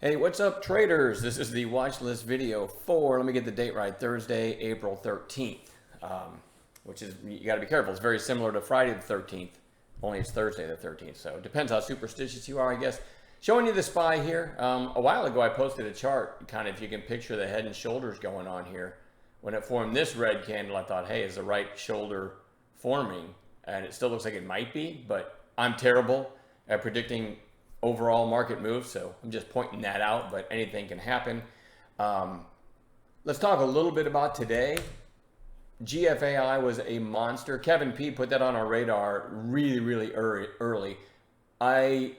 Hey, what's up, traders? This is the watch list video for, let me get the date right, Thursday, April 13th, which is, you got to be careful. It's very similar to Friday the 13th, only it's Thursday the 13th. So it depends how superstitious you are, I guess. Showing you the SPY here. A while ago, I posted a chart, kind of, if you can picture the head and shoulders going on here. When it formed this red candle, I thought, hey, is the right shoulder forming? And it still looks like it might be, but I'm terrible at predicting overall market moves, so I'm just pointing that out, but anything can happen. Let's talk a little bit about today. GFAI was a monster. Kevin P put that on our radar really early. I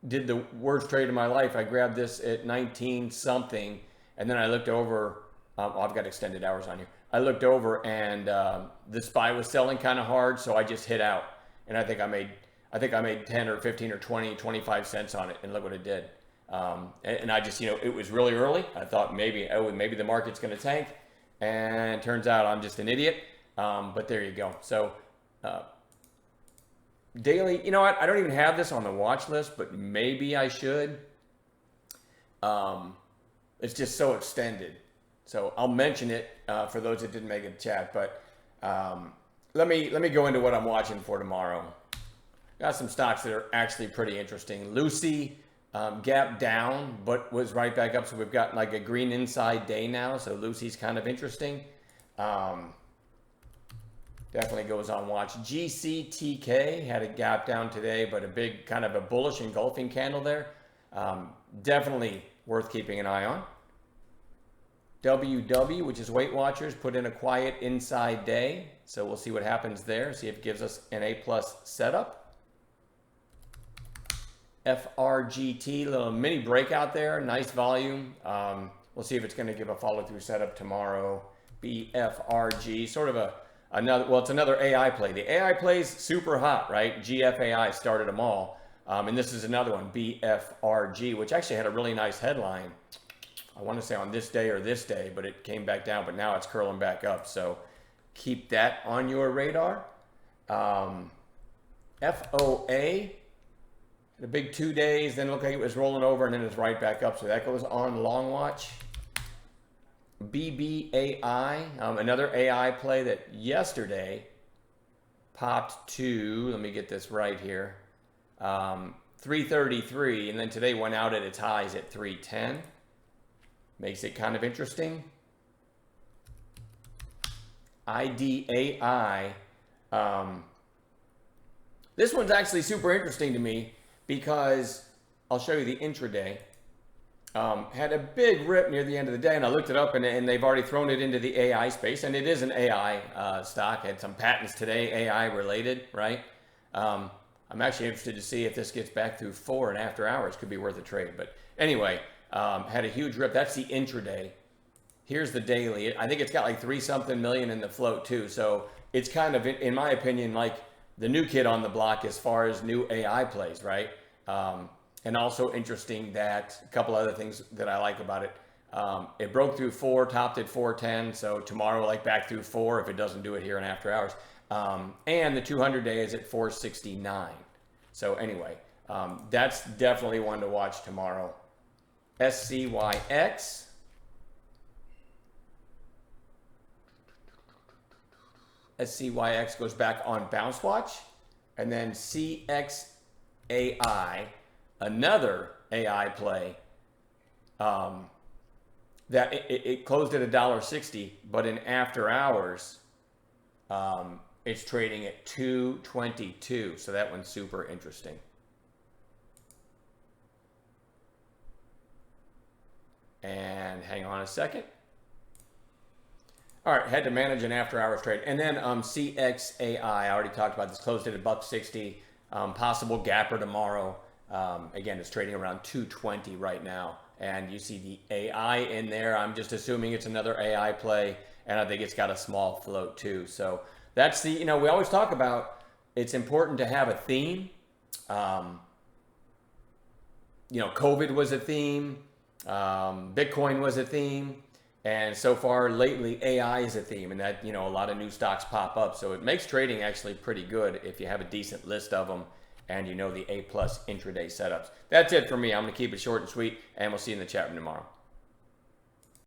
did the worst trade of my life. I grabbed this at 19 something, and then I looked over. I've got extended hours on here. I looked over, and the SPY was selling kind of hard, so I just hit out, and I think I made 10 or 15 or 20, 25 cents on it, and look what it did. And I just, it was really early. I thought maybe the market's going to tank, and it turns out I'm just an idiot. But there you go. So daily, you know what? I don't even have this on the watch list, but maybe I should. It's just so extended. So I'll mention it for those that didn't make it chat. But let me go into what I'm watching for tomorrow. Got some stocks that are actually pretty interesting. Lucy gapped down, but was right back up. So we've got like a green inside day now. So Lucy's kind of interesting. Definitely goes on watch. GCTK had a gap down today, but a big kind of a bullish engulfing candle there. Definitely worth keeping an eye on. WW, which is Weight Watchers, put in a quiet inside day. So we'll see what happens there. See if it gives us an A+ setup. FRGT, little mini breakout there, nice volume. We'll see if it's going to give a follow-through setup tomorrow. BFRG, sort of it's another AI play. The AI plays super hot, right? GFAI started them all. And this is another one, BFRG, which actually had a really nice headline. I want to say on this day or this day, but it came back down, but now it's curling back up. So keep that on your radar. FOA. The big 2 days, then looked like it was rolling over, and then it's right back up. So that goes on long watch. BBAI, another AI play that yesterday popped to, let me get this right here, 333, and then today went out at its highs at 310. Makes it kind of interesting. IDAI, this one's actually super interesting to me, because I'll show you the intraday. Had a big rip near the end of the day, and I looked it up, and they've already thrown it into the AI space, and it is an AI stock. Had some patents today, AI related, right? I'm actually interested to see if this gets back through 4 and after hours. Could be worth a trade. But anyway, had a huge rip. That's the intraday. Here's the daily. I think it's got like 3-something million in the float too. So it's kind of, in my opinion, like the new kid on the block as far as new AI plays, right? And also interesting that a couple other things that I like about it. It broke through 4, topped at 410. So tomorrow, like back through 4 if it doesn't do it here in after hours. And the 200-day is at 469. So anyway, that's definitely one to watch tomorrow. SCYX. SCYX goes back on bounce watch, and then CXAI, another AI play, that it closed at $1.60, but in after hours, it's trading at $2.22. So that one's super interesting. And hang on a second. All right, had to manage an after-hours trade. And then CXAI, I already talked about this, closed at $1.60, possible gapper tomorrow. Again, it's trading around 220 right now. And you see the AI in there. I'm just assuming it's another AI play, and I think it's got a small float too. So that's the, we always talk about it's important to have a theme. COVID was a theme. Bitcoin was a theme. And so far lately, AI is a theme, and that, a lot of new stocks pop up. So it makes trading actually pretty good if you have a decent list of them and you know the A+ intraday setups. That's it for me. I'm going to keep it short and sweet, and we'll see you in the chat room tomorrow.